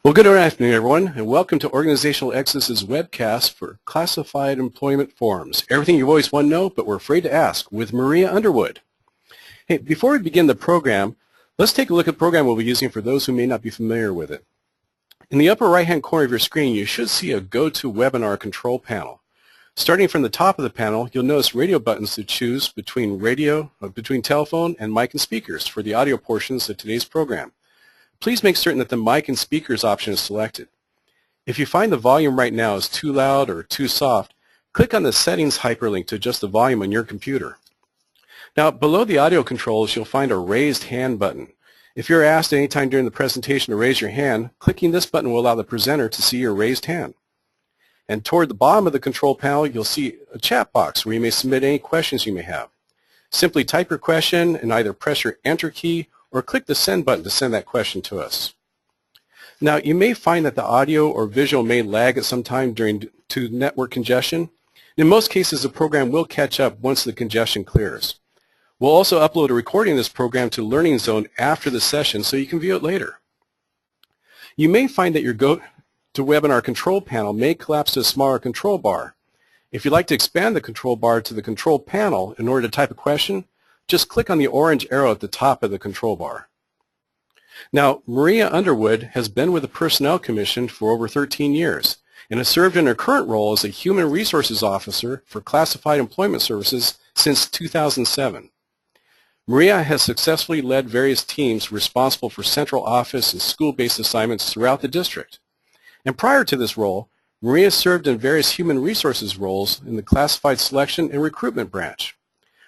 Well, good afternoon, everyone, and welcome to Organizational Excellence's webcast for classified employment forms. Everything you've always wanted to know, but we're afraid to ask, with Maria Underwood. Hey, before we begin the program, let's take a look at the program we'll be using for those who may not be familiar with it. In the upper right-hand corner of your screen, you should see a GoToWebinar control panel. Starting from the top of the panel, you'll notice radio buttons to choose between telephone and mic and speakers for the audio portions of today's program. Please make certain that the mic and speakers option is selected. If you find the volume right now is too loud or too soft, click on the settings hyperlink to adjust the volume on your computer. Now, below the audio controls, you'll find a raised hand button. If you're asked any time during the presentation to raise your hand, clicking this button will allow the presenter to see your raised hand. And toward the bottom of the control panel, you'll see a chat box where you may submit any questions you may have. Simply type your question and either press your Enter key or click the Send button to send that question to us. Now, you may find that the audio or visual may lag at some time due to network congestion. In most cases, the program will catch up once the congestion clears. We'll also upload a recording of this program to Learning Zone after the session so you can view it later. You may find that your GoToWebinar control panel may collapse to a smaller control bar. If you'd like to expand the control bar to the control panel in order to type a question, just click on the orange arrow at the top of the control bar. Now, Maria Underwood has been with the Personnel Commission for over 13 years and has served in her current role as a Human Resources Officer for Classified Employment Services since 2007. Maria has successfully led various teams responsible for central office and school-based assignments throughout the district. And prior to this role, Maria served in various human resources roles in the classified selection and recruitment branch.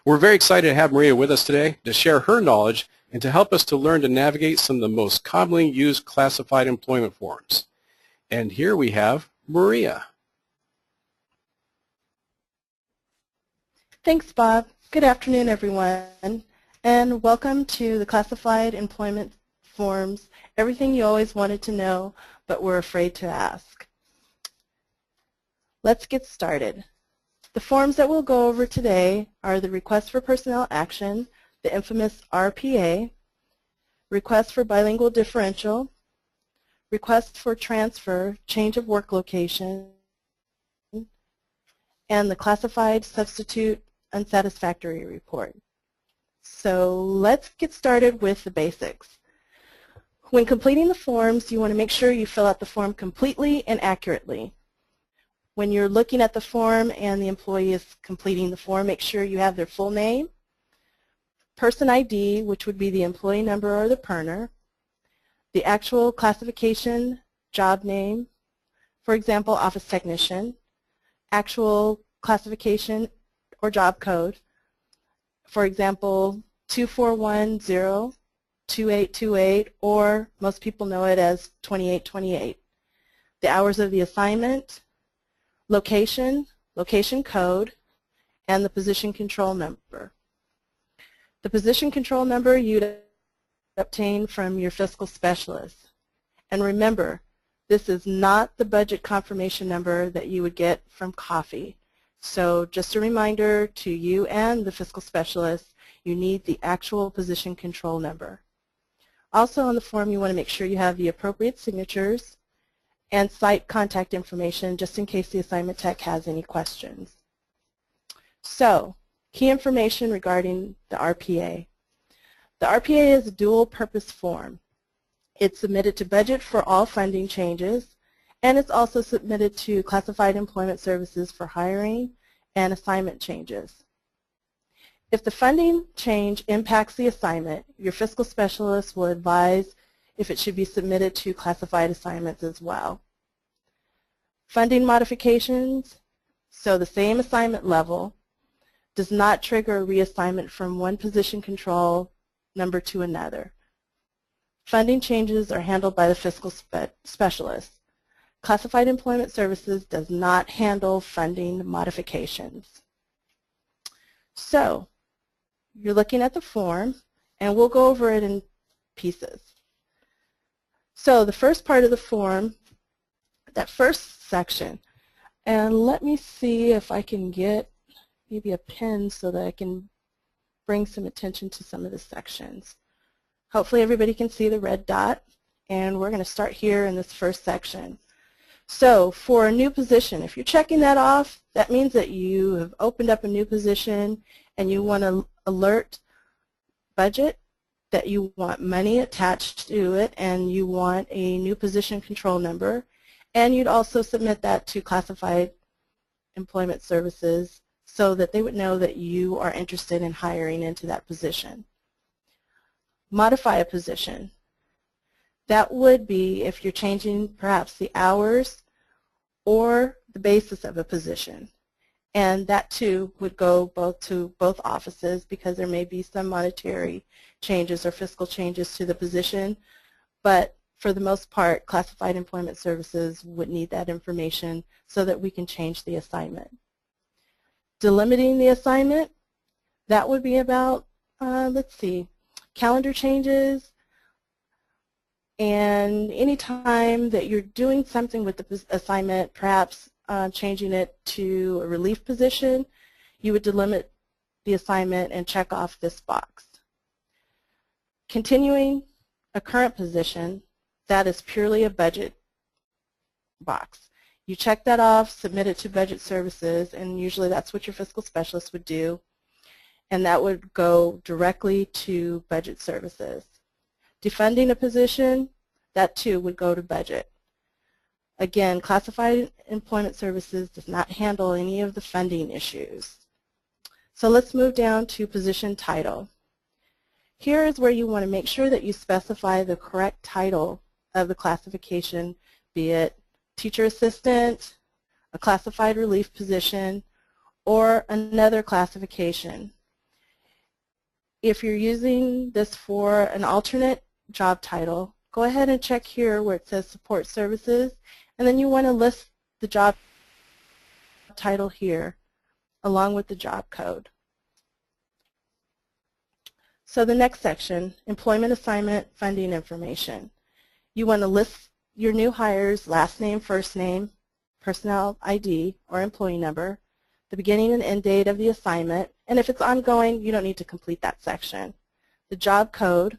We're very excited to have Maria with us today to share her knowledge and to help us to learn to navigate some of the most commonly used classified employment forms. And here we have Maria. Thanks, Bob. Good afternoon, everyone, and welcome to the Classified Employment Forms, everything you always wanted to know but were afraid to ask. Let's get started. The forms that we'll go over today are the Request for Personnel Action, the infamous RPA, Request for Bilingual Differential, Request for Transfer, Change of Work Location, and the Classified Substitute Unsatisfactory Report. So let's get started with the basics. When completing the forms, you want to make sure you fill out the form completely and accurately. When you're looking at the form and the employee is completing the form, make sure you have their full name, person ID, which would be the employee number or the PERNer, the actual classification, job name, for example, office technician, actual classification or job code, for example, 24102828, or most people know it as 2828, the hours of the assignment, location, location code, and the position control number. The position control number you'd obtain from your fiscal specialist. And remember, this is not the budget confirmation number that you would get from coffee. So just a reminder to you and the fiscal specialist, you need the actual position control number. Also on the form, you want to make sure you have the appropriate signatures and site contact information just in case the assignment tech has any questions. So, key information regarding the RPA. The RPA is a dual-purpose form. It's submitted to budget for all funding changes, and it's also submitted to Classified Employment Services for hiring and assignment changes. If the funding change impacts the assignment, your fiscal specialist will advise if it should be submitted to classified assignments as well. Funding modifications, so the same assignment level, does not trigger a reassignment from one position control number to another. Funding changes are handled by the fiscal specialist. Classified Employment Services does not handle funding modifications. So, you're looking at the form, and we'll go over it in pieces. So the first part of the form, that first section, and let me see if I can get maybe a pen so that I can bring some attention to some of the sections. Hopefully everybody can see the red dot. And we're going to start here in this first section. So for a new position, if you're checking that off, that means that you have opened up a new position and you want to alert budget that you want money attached to it and you want a new position control number, and you'd also submit that to Classified Employment Services so that they would know that you are interested in hiring into that position. Modify a position. That would be if you're changing perhaps the hours or the basis of a position. And that too would go to both offices because there may be some monetary changes or fiscal changes to the position. But for the most part, Classified Employment Services would need that information so that we can change the assignment. Delimiting the assignment, that would be about, let's see, calendar changes, and any time that you're doing something with the assignment, perhaps changing it to a relief position, you would delimit the assignment and check off this box. Continuing a current position, that is purely a budget box. You check that off, submit it to Budget Services, and usually that's what your fiscal specialist would do, and that would go directly to Budget Services. Defunding a position, that too would go to budget. Again, Classified Employment Services does not handle any of the funding issues. So let's move down to position title. Here is where you want to make sure that you specify the correct title of the classification, be it teacher assistant, a classified relief position, or another classification. If you're using this for an alternate job title, go ahead and check here where it says support services, and then you want to list the job title here along with the job code. So the next section, employment assignment funding information. You want to list your new hire's last name, first name, personnel ID or employee number, the beginning and end date of the assignment, and if it's ongoing, you don't need to complete that section. The job code.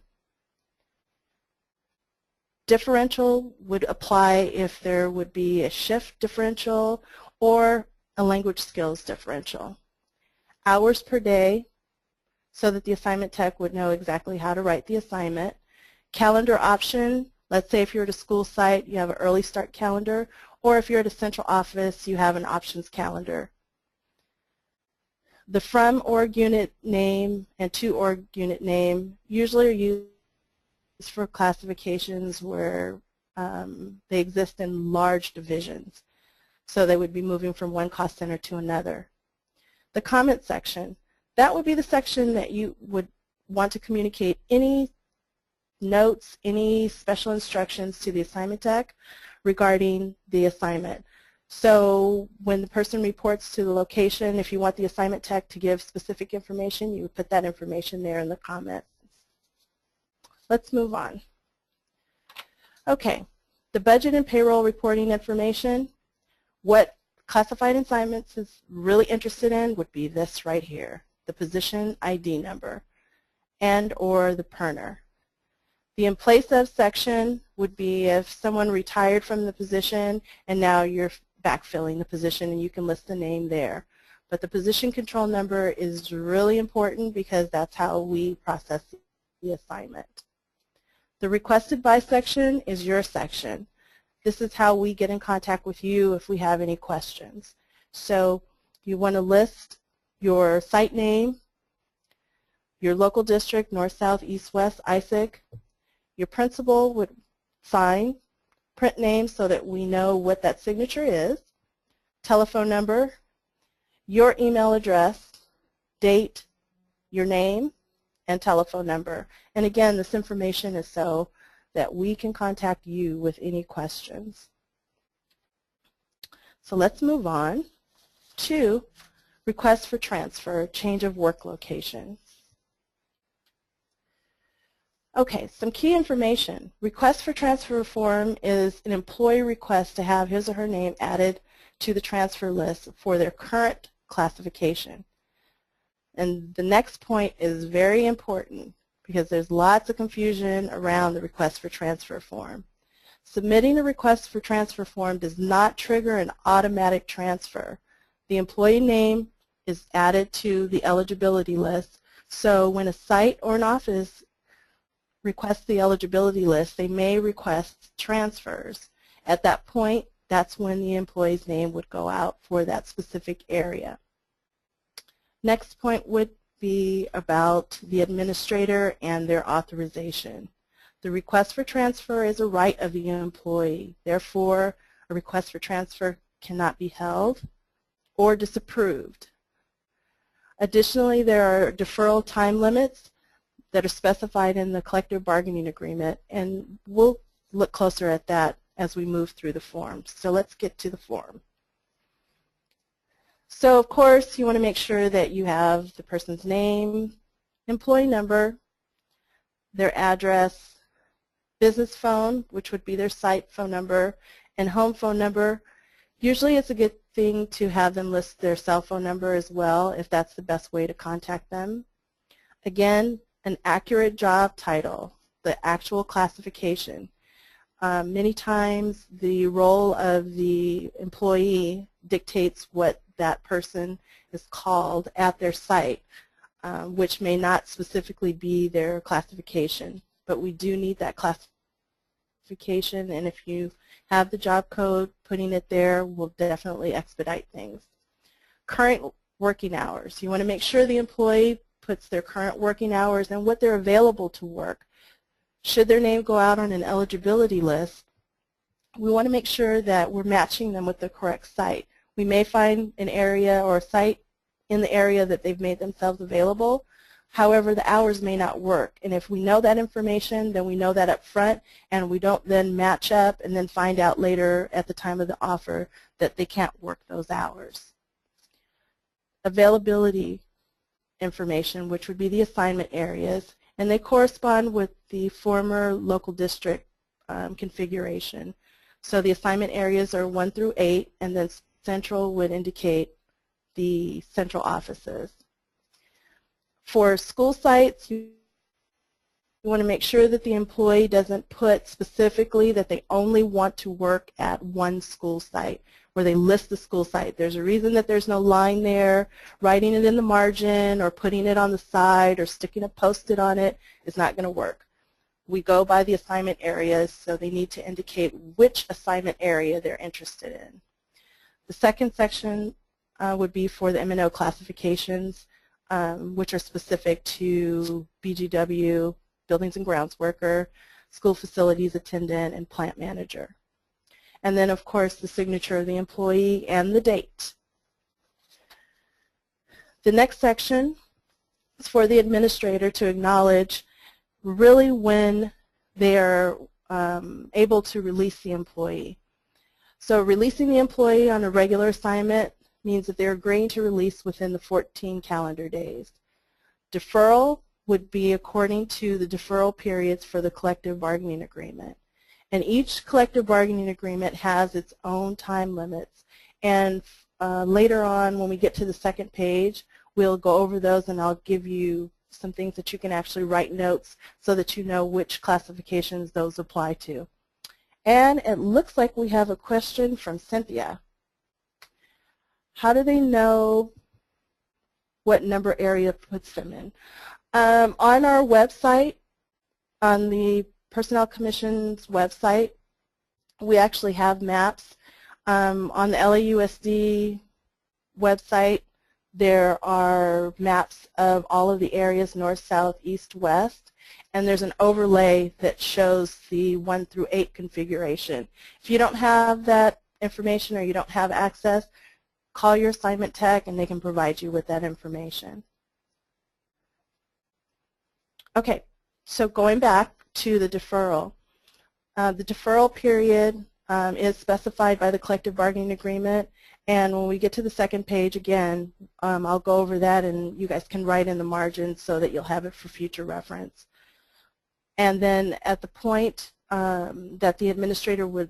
Differential would apply if there would be a shift differential or a language skills differential. Hours per day, so that the assignment tech would know exactly how to write the assignment. Calendar option, let's say if you're at a school site, you have an early start calendar, or if you're at a central office, you have an options calendar. The from org unit name and to org unit name usually are used for classifications where they exist in large divisions. So they would be moving from one cost center to another. The comment section, that would be the section that you would want to communicate any notes, any special instructions to the assignment tech regarding the assignment. So when the person reports to the location, if you want the assignment tech to give specific information, you would put that information there in the comments. Let's move on. Okay, the budget and payroll reporting information. What Classified Assignments is really interested in would be this right here, the position ID number and or the PERNer. The in place of section would be if someone retired from the position and now you're backfilling the position and you can list the name there. But the position control number is really important because that's how we process the assignment. The requested by section is your section. This is how we get in contact with you if we have any questions. So you want to list your site name, your local district, north, south, east, west, ISIC. Your principal would sign, print name so that we know what that signature is, telephone number, your email address, date, your name, and telephone number. And again, this information is so that we can contact you with any questions. So let's move on to request for transfer, change of work location. Okay, some key information. Request for transfer form is an employee request to have his or her name added to the transfer list for their current classification. And the next point is very important. because there's lots of confusion around the request for transfer form. Submitting a request for transfer form does not trigger an automatic transfer. The employee name is added to the eligibility list, so when a site or an office requests the eligibility list, they may request transfers. At that point, that's when the employee's name would go out for that specific area. Next point would be about the administrator and their authorization. The request for transfer is a right of the employee. Therefore, a request for transfer cannot be held or disapproved. Additionally, there are deferral time limits that are specified in the collective bargaining agreement, and we'll look closer at that as we move through the form. So let's get to the form. So of course, you want to make sure that you have the person's name, employee number, their address, business phone, which would be their site phone number, and home phone number. Usually it's a good thing to have them list their cell phone number as well if that's the best way to contact them. Again, an accurate job title, the actual classification. Many times the role of the employee dictates what that person is called at their site, which may not specifically be their classification. But we do need that classification, and if you have the job code, putting it there will definitely expedite things. Current working hours. You want to make sure the employee puts their current working hours and what they're available to work. Should their name go out on an eligibility list, we want to make sure that we're matching them with the correct site. We may find an area or a site in the area that they've made themselves available. However, the hours may not work, and if we know that information, then we know that up front, and we don't then match up and then find out later at the time of the offer that they can't work those hours. Availability information, which would be the assignment areas, and they correspond with the former local district configuration. So the assignment areas are 1 through 8, and then central would indicate the central offices. For school sites, you want to make sure that the employee doesn't put specifically that they only want to work at one school site, where they list the school site. There's a reason that there's no line there. Writing it in the margin or putting it on the side or sticking a Post-it on it is not going to work. We go by the assignment areas, so they need to indicate which assignment area they're interested in. The second section would be for the M&O classifications, which are specific to BGW, Buildings and Grounds Worker, School Facilities Attendant, and Plant Manager. And then, of course, the signature of the employee and the date. The next section is for the administrator to acknowledge really when they are able to release the employee. So releasing the employee on a regular assignment means that they're agreeing to release within the 14 calendar days. Deferral would be according to the deferral periods for the collective bargaining agreement. And each collective bargaining agreement has its own time limits. And later on, when we get to the second page, we'll go over those, and I'll give you some things that you can actually write notes so that you know which classifications those apply to. And it looks like we have a question from Cynthia. How do they know what number area puts them in? On our website, on the Personnel Commission's website, we actually have maps. On the LAUSD website, there are maps of all of the areas north, south, east, west, and there's an overlay that shows the 1 through 8 configuration. If you don't have that information or you don't have access, call your assignment tech and they can provide you with that information. Okay, so going back to the deferral. The deferral period is specified by the collective bargaining agreement, and when we get to the second page again, I'll go over that and you guys can write in the margins so that you'll have it for future reference. And then at the point that the administrator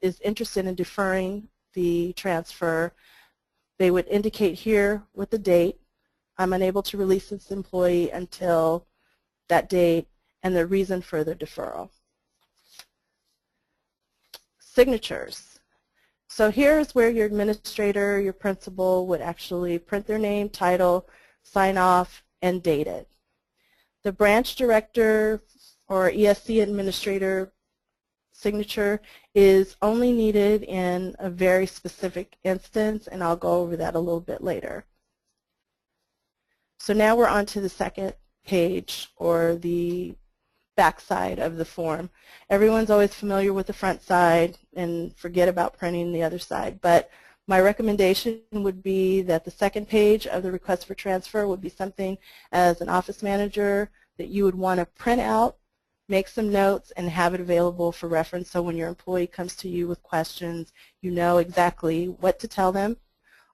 is interested in deferring the transfer, they would indicate here with the date, I'm unable to release this employee until that date, and the reason for the deferral. Signatures. So here's where your administrator, your principal would actually print their name, title, sign off, and date it. The branch director or ESC administrator signature is only needed in a very specific instance, and I'll go over that a little bit later. So now we're on to the second page, or the back side of the form. Everyone's always familiar with the front side and forget about printing the other side, but my recommendation would be that the second page of the request for transfer would be something as an office manager that you would want to print out, make some notes, and have it available for reference, so when your employee comes to you with questions, you know exactly what to tell them.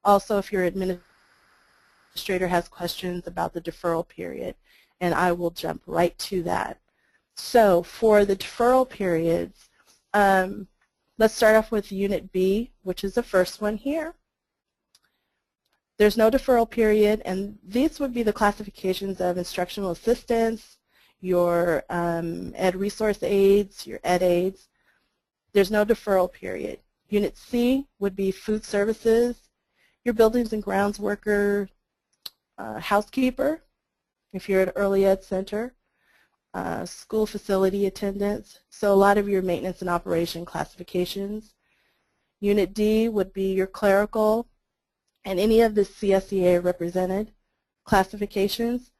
Also, if your administrator has questions about the deferral period, and I will jump right to that. So for the deferral periods, let's start off with Unit B, which is the first one here. There's no deferral period, and these would be the classifications of instructional assistants, your ed resource aides, your ed aides. There's no deferral period. Unit C would be food services, your buildings and grounds worker, housekeeper, if you're at an early ed center, school facility attendants, so a lot of your maintenance and operation classifications. Unit D would be your clerical and any of the CSEA represented classifications.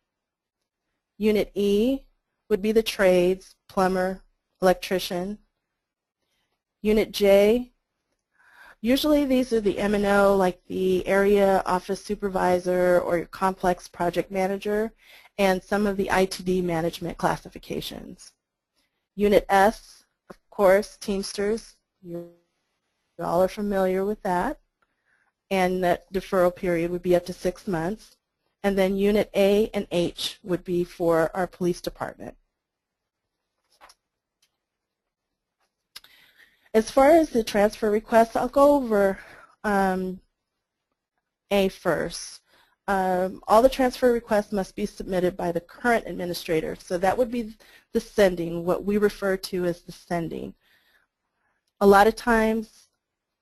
Unit E would be the trades, plumber, electrician. Unit J, usually these are the M&O, like the area office supervisor or your complex project manager, and some of the ITD management classifications. Unit S, of course, Teamsters. You all are familiar with that. And that deferral period would be up to 6 months. And then Unit A and H would be for our police department. As far as the transfer requests, I'll go over A first. All the transfer requests must be submitted by the current administrator. So that would be the sending, what we refer to as the sending. A lot of times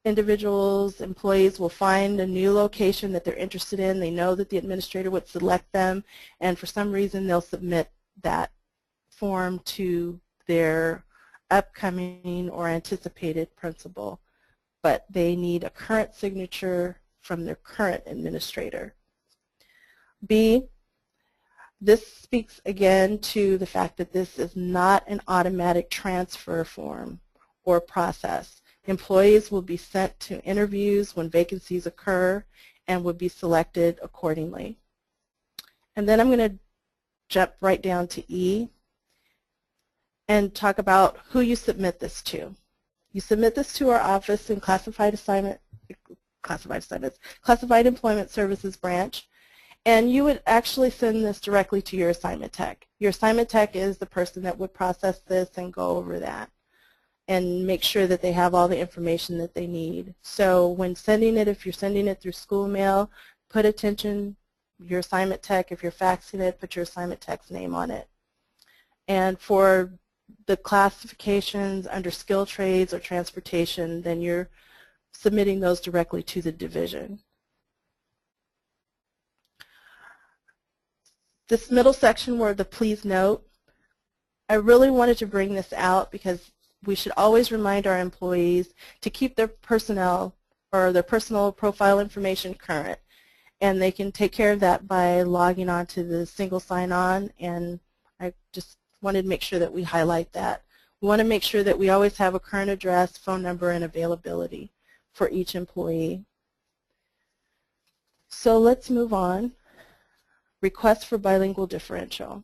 individuals, employees will find a new location that they're interested in. They know that the administrator would select them, and for some reason they'll submit that form to their upcoming or anticipated principal. But they need a current signature from their current administrator. B, this speaks again to the fact that this is not an automatic transfer form or process. Employees will be sent to interviews when vacancies occur and would be selected accordingly. And then I'm going to jump right down to E and talk about who you submit this to. You submit this to our office in Classified Employment Services branch, and you would actually send this directly to your assignment tech. Your assignment tech is the person that would process this and go over that and make sure that they have all the information that they need. So when sending it, if you're sending it through school mail, put attention, your assignment tech. If you're faxing it, put your assignment tech's name on it. And for the classifications under skill trades or transportation, then you're submitting those directly to the division. This middle section where the please note, I really wanted to bring this out because we should always remind our employees to keep their personnel or their personal profile information current, and they can take care of that by logging on to the single sign-on, and I just wanted to make sure that we highlight that. We want to make sure that we always have a current address, phone number, and availability for each employee. So let's move on. Request for bilingual differential.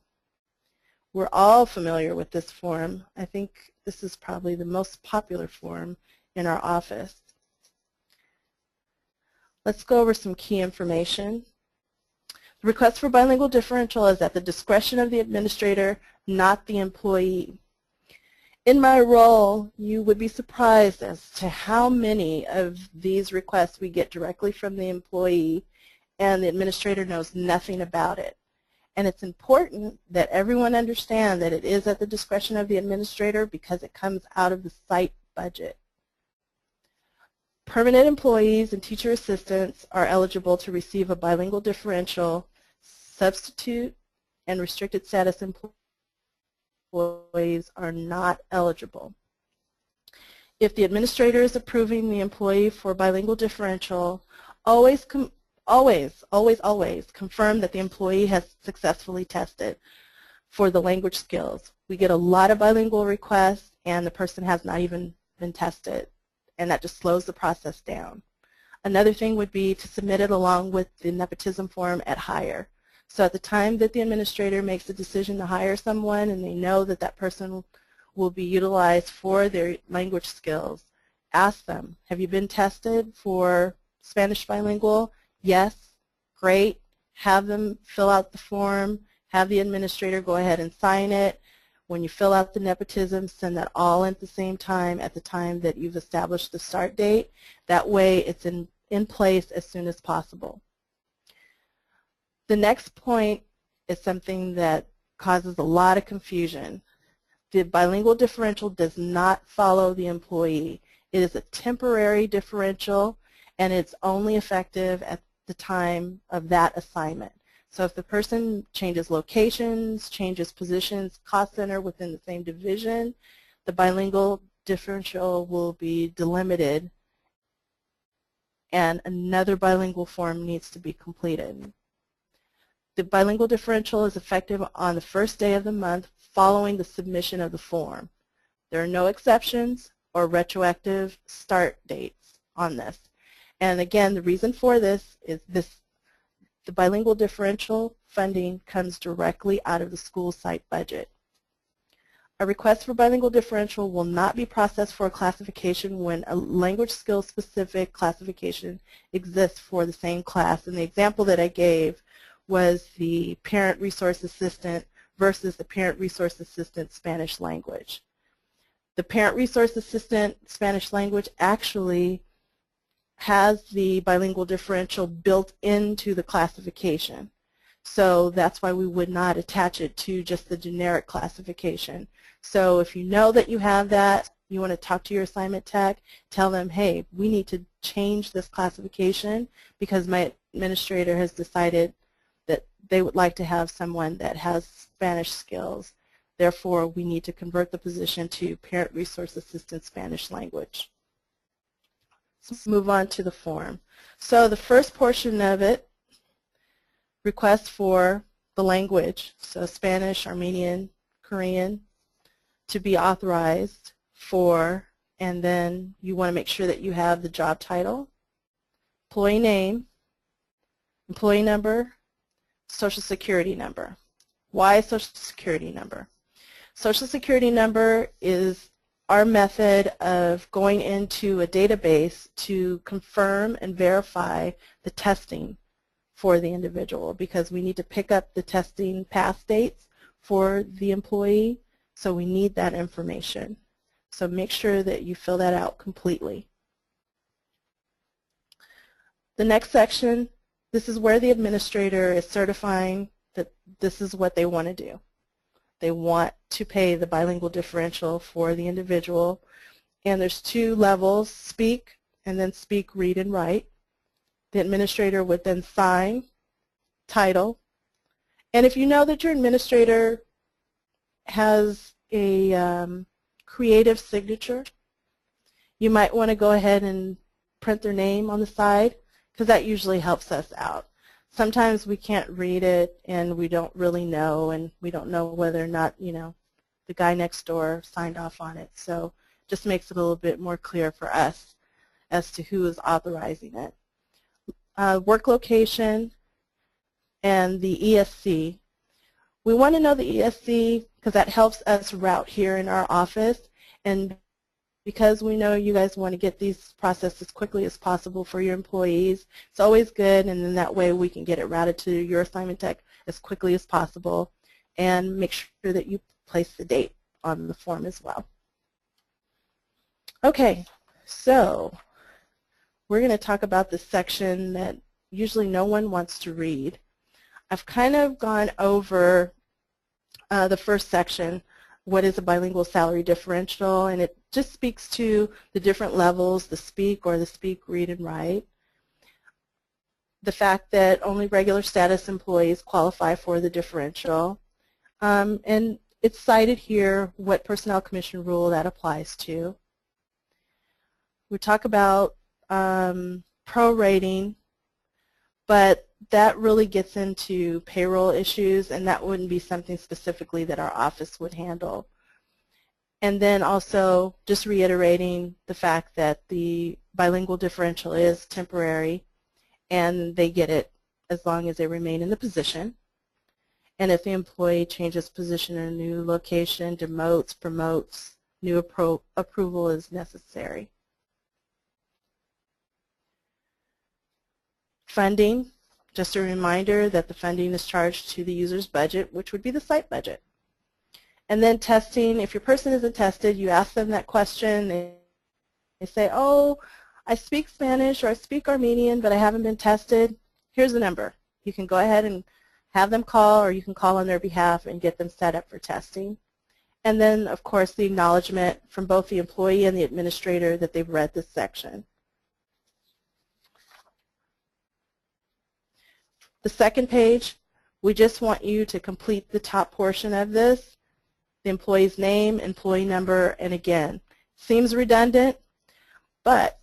We're all familiar with this form. I think this is probably the most popular form in our office. Let's go over some key information. The request for bilingual differential is at the discretion of the administrator, not the employee. In my role, you would be surprised as to how many of these requests we get directly from the employee and the administrator knows nothing about it. And it's important that everyone understand that it is at the discretion of the administrator because it comes out of the site budget. Permanent employees and teacher assistants are eligible to receive a bilingual differential. Substitute and restricted status employees are not eligible. If the administrator is approving the employee for bilingual differential, always confirm that the employee has successfully tested for the language skills. We get a lot of bilingual requests and the person has not even been tested, and that just slows the process down. Another thing would be to submit it along with the nepotism form at hire. So at the time that the administrator makes the decision to hire someone and they know that that person will be utilized for their language skills, ask them, have you been tested for Spanish bilingual? Yes, great. Have them fill out the form, have the administrator go ahead and sign it. When you fill out the nepotism, send that all at the same time at the time that you've established the start date. That way it's in place as soon as possible. The next point is something that causes a lot of confusion. The bilingual differential does not follow the employee. It is a temporary differential and it's only effective at the time of that assignment. So if the person changes locations, changes positions, cost center within the same division, the bilingual differential will be delimited and another bilingual form needs to be completed. The bilingual differential is effective on the first day of the month following the submission of the form. There are no exceptions or retroactive start dates on this. And again, the reason for this is the bilingual differential funding comes directly out of the school site budget. A request for bilingual differential will not be processed for a classification when a language skill specific classification exists for the same class. And the example that I gave was the parent resource assistant versus the parent resource assistant Spanish language. The parent resource assistant Spanish language actually has the bilingual differential built into the classification. So that's why we would not attach it to just the generic classification. So if you know that you have that, you want to talk to your assignment tech, tell them, hey, we need to change this classification because my administrator has decided that they would like to have someone that has Spanish skills. Therefore, we need to convert the position to Parent Resource Assistant Spanish Language. Let's move on to the form. So the first portion of it, request for the language, so Spanish, Armenian, Korean, to be authorized for, and then you want to make sure that you have the job title, employee name, employee number, Social Security number. Why Social Security number? Social Security number is our method of going into a database to confirm and verify the testing for the individual because we need to pick up the testing pass dates for the employee, so we need that information. So make sure that you fill that out completely. The next section, this is where the administrator is certifying that this is what they want to do. They want to pay the bilingual differential for the individual. And there's two levels, speak and then speak, read, and write. The administrator would then sign, title. And if you know that your administrator has a creative signature, you might want to go ahead and print their name on the side because that usually helps us out. Sometimes we can't read it and we don't really know, and we don't know whether or not, you know, the guy next door signed off on it. So just makes it a little bit more clear for us as to who is authorizing it. Work location and the ESC. We want to know the ESC because that helps us route here in our office, and because we know you guys want to get these processed as quickly as possible for your employees, it's always good, and then that way we can get it routed to your assignment tech as quickly as possible and make sure that you place the date on the form as well. Okay, so we're going to talk about the section that usually no one wants to read. I've kind of gone over the first section, what is a bilingual salary differential, and it just speaks to the different levels, the speak or the speak, read, and write. The fact that only regular status employees qualify for the differential. And it's cited here what Personnel Commission rule that applies to. We talk about prorating, but that really gets into payroll issues, and that wouldn't be something specifically that our office would handle. And then also just reiterating the fact that the bilingual differential is temporary, and they get it as long as they remain in the position. And if the employee changes position in a new location, demotes, promotes, new approval is necessary. Funding, just a reminder that the funding is charged to the user's budget, which would be the site budget. And then testing, if your person isn't tested, you ask them that question. They say, oh, I speak Spanish or I speak Armenian, but I haven't been tested. Here's the number. You can go ahead and have them call, or you can call on their behalf and get them set up for testing. And then, of course, the acknowledgement from both the employee and the administrator that they've read this section. The second page, we just want you to complete the top portion of this, the employee's name, employee number, and again, seems redundant, but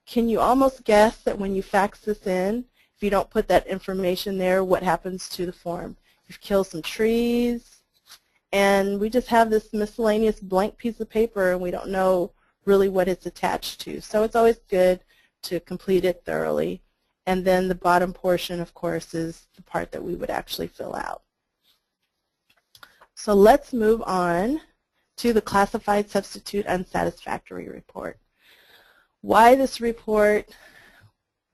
can you almost guess that when you fax this in, if you don't put that information there, what happens to the form? You've killed some trees, and we just have this miscellaneous blank piece of paper, and we don't know really what it's attached to. So it's always good to complete it thoroughly. And then the bottom portion, of course, is the part that we would actually fill out. So let's move on to the Classified Substitute Unsatisfactory Report. Why this report?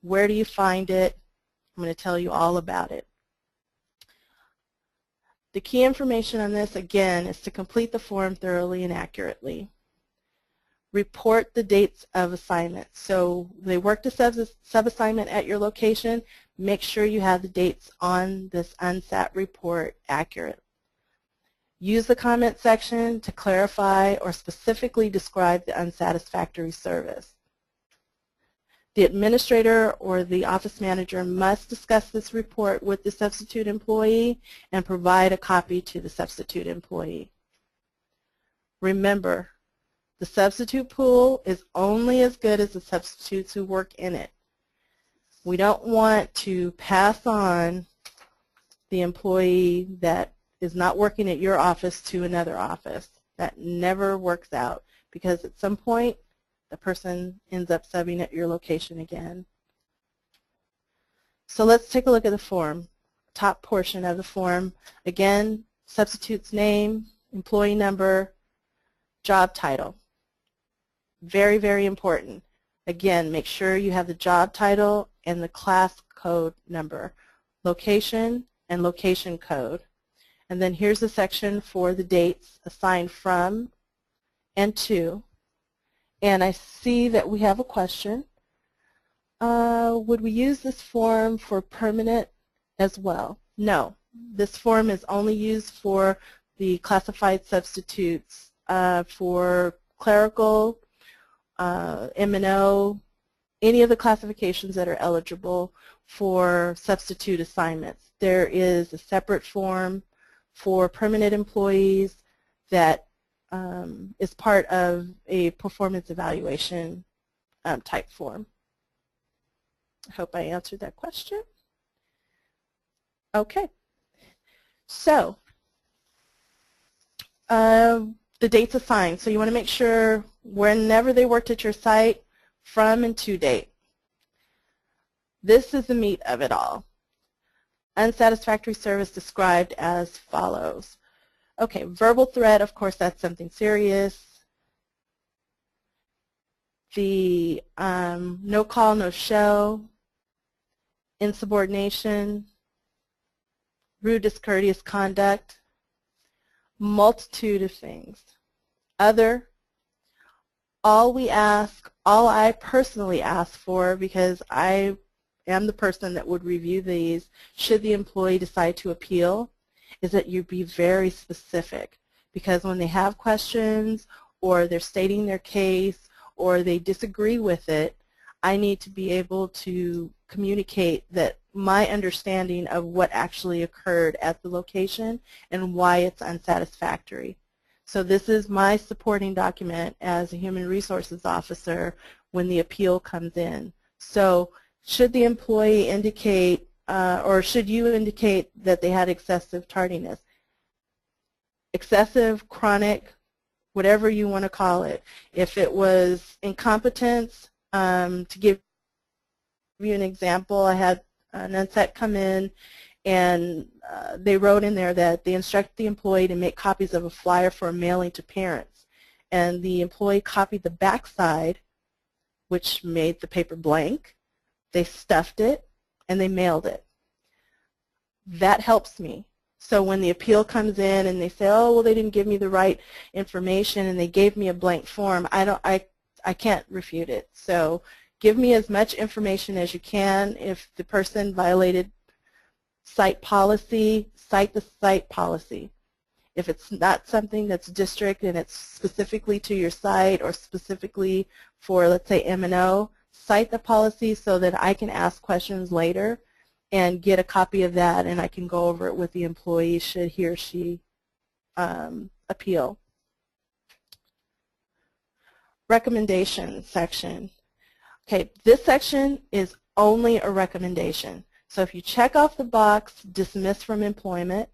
Where do you find it? I'm going to tell you all about it. The key information on this, again, is to complete the form thoroughly and accurately. Report the dates of assignment. So they worked a sub-assignment at your location. Make sure you have the dates on this UNSAT report accurate. Use the comment section to clarify or specifically describe the unsatisfactory service. The administrator or the office manager must discuss this report with the substitute employee and provide a copy to the substitute employee. Remember, the substitute pool is only as good as the substitutes who work in it. We don't want to pass on the employee that is not working at your office to another office. That never works out because at some point the person ends up subbing at your location again. So let's take a look at the form. Top portion of the form. Again, substitute's name, employee number, job title. Very, very important. Again, make sure you have the job title and the class code number, location and location code. And then here's the section for the dates assigned from and to. And I see that we have a question. Would we use this form for permanent as well? No. This form is only used for the classified substitutes for clerical, M&O, any of the classifications that are eligible for substitute assignments. There is a separate form for permanent employees that is part of a performance evaluation type form. I hope I answered that question. Okay. So the dates assigned. So you want to make sure whenever they worked at your site, from and to date. This is the meat of it all. Unsatisfactory service described as follows. Okay, verbal threat, of course, that's something serious. The no call, no show, insubordination, rude, discourteous conduct, multitude of things. Other, all we ask, all I personally ask for, because I am the person that would review these should the employee decide to appeal, is that you be very specific, because when they have questions or they're stating their case or they disagree with it, I need to be able to communicate that my understanding of what actually occurred at the location and why it's unsatisfactory. So this is my supporting document as a human resources officer when the appeal comes in. So should the employee indicate or should you indicate that they had excessive tardiness? Excessive, chronic, whatever you want to call it. If it was incompetence, to give you an example, I had an NSET come in and they wrote in there that they instructed the employee to make copies of a flyer for a mailing to parents. And the employee copied the back side, which made the paper blank. They stuffed it and they mailed it. That helps me. So when the appeal comes in and they say, oh, well, they didn't give me the right information and they gave me a blank form, I can't refute it. So give me as much information as you can. If the person violated site policy, cite the site policy. If it's not something that's district and it's specifically to your site or specifically for, let's say, M&O, cite the policy so that I can ask questions later and get a copy of that, and I can go over it with the employee should he or she appeal. Recommendation section. Okay, this section is only a recommendation. So if you check off the box, dismiss from employment,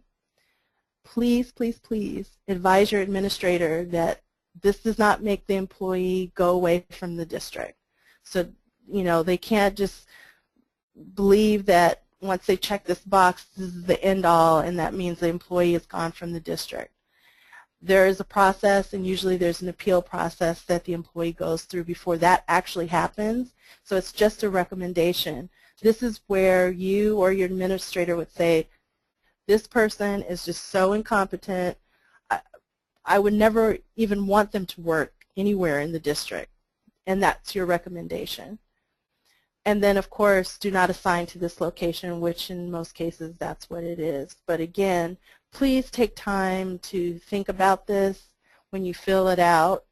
please, please, please advise your administrator that this does not make the employee go away from the district. So, you know, they can't just believe that once they check this box, this is the end all, and that means the employee is gone from the district. There is a process, and usually there's an appeal process that the employee goes through before that actually happens. So it's just a recommendation. This is where you or your administrator would say, this person is just so incompetent, I would never even want them to work anywhere in the district. And that's your recommendation. And then, of course, do not assign to this location, which in most cases that's what it is. But again, please take time to think about this when you fill it out,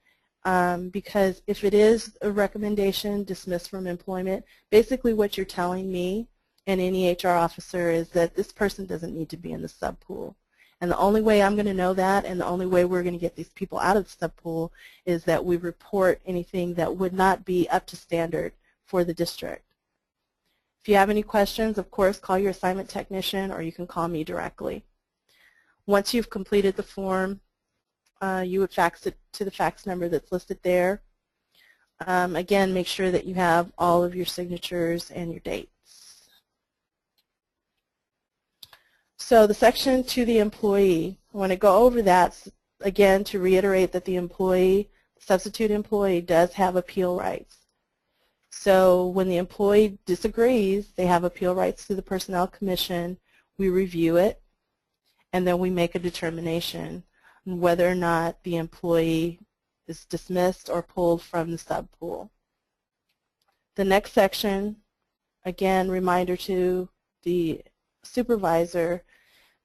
because if it is a recommendation, dismiss from employment, basically what you're telling me and any HR officer is that this person doesn't need to be in the subpool. And the only way I'm going to know that, and the only way we're going to get these people out of the subpool, is that we report anything that would not be up to standard for the district. If you have any questions, of course, call your assignment technician, or you can call me directly. Once you've completed the form, you would fax it to the fax number that's listed there. Again, make sure that you have all of your signatures and your dates. So the section to the employee, I want to go over that again to reiterate that the employee, substitute employee, does have appeal rights. So when the employee disagrees, they have appeal rights to the Personnel Commission. We review it, and then we make a determination on whether or not the employee is dismissed or pulled from the subpool. The next section, again, reminder to the supervisor,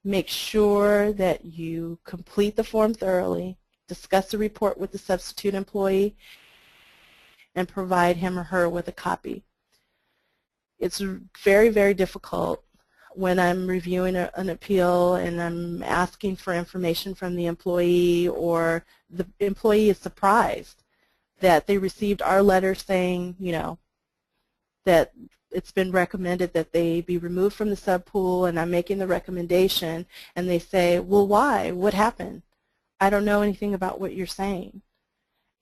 make sure that you complete the form thoroughly, discuss the report with the substitute employee, and provide him or her with a copy. It's very, very difficult when I'm reviewing an appeal and I'm asking for information from the employee, or the employee is surprised that they received our letter saying, you know, that it's been recommended that they be removed from the subpool, and I'm making the recommendation, and they say, well, why? What happened? I don't know anything about what you're saying.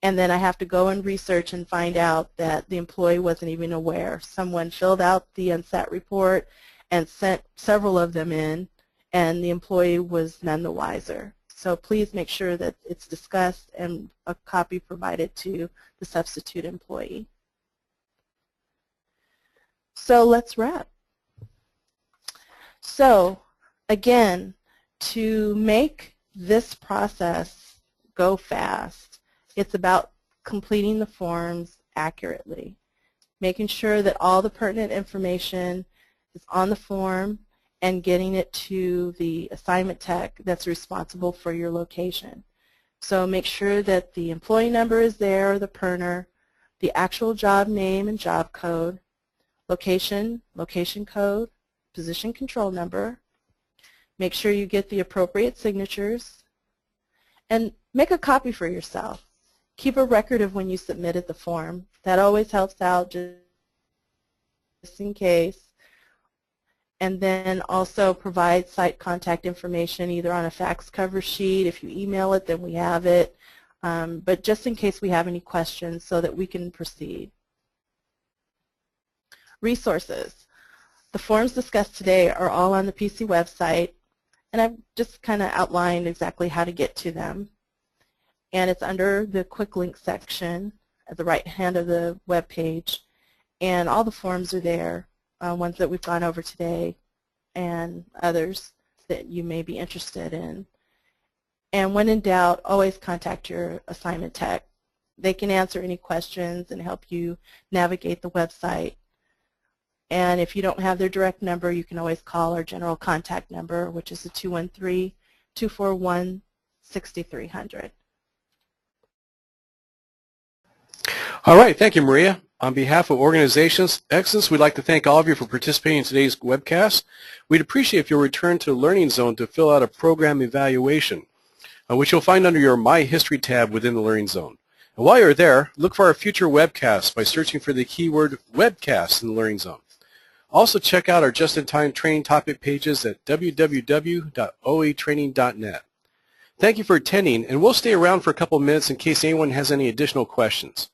And then I have to go and research and find out that the employee wasn't even aware. Someone filled out the NSAT report and sent several of them in, and the employee was none the wiser. So please make sure that it's discussed and a copy provided to the substitute employee. So let's wrap. So again, to make this process go fast, it's about completing the forms accurately, making sure that all the pertinent information is on the form and getting it to the assignment tech that's responsible for your location. So make sure that the employee number is there, the PERNer, the actual job name and job code, location, location code, position control number. Make sure you get the appropriate signatures, and make a copy for yourself. Keep a record of when you submitted the form. That always helps out just in case. And then also provide site contact information either on a fax cover sheet. If you email it, then we have it. But just in case we have any questions so that we can proceed. Resources. The forms discussed today are all on the PC website, and I've just kind of outlined exactly how to get to them. And it's under the quick link section at the right hand of the web page, and all the forms are there, ones that we've gone over today and others that you may be interested in. And when in doubt, always contact your assignment tech. They can answer any questions and help you navigate the website. And if you don't have their direct number, you can always call our general contact number, which is the 213-241-6300. All right, thank you, Maria. On behalf of Organizational Excellence, we'd like to thank all of you for participating in today's webcast. We'd appreciate if you'll return to the Learning Zone to fill out a program evaluation, which you'll find under your My History tab within the Learning Zone. And while you're there, look for our future webcasts by searching for the keyword webcast in the Learning Zone. Also check out our just-in-time training topic pages at www.oetraining.net. Thank you for attending, and we'll stay around for a couple of minutes in case anyone has any additional questions.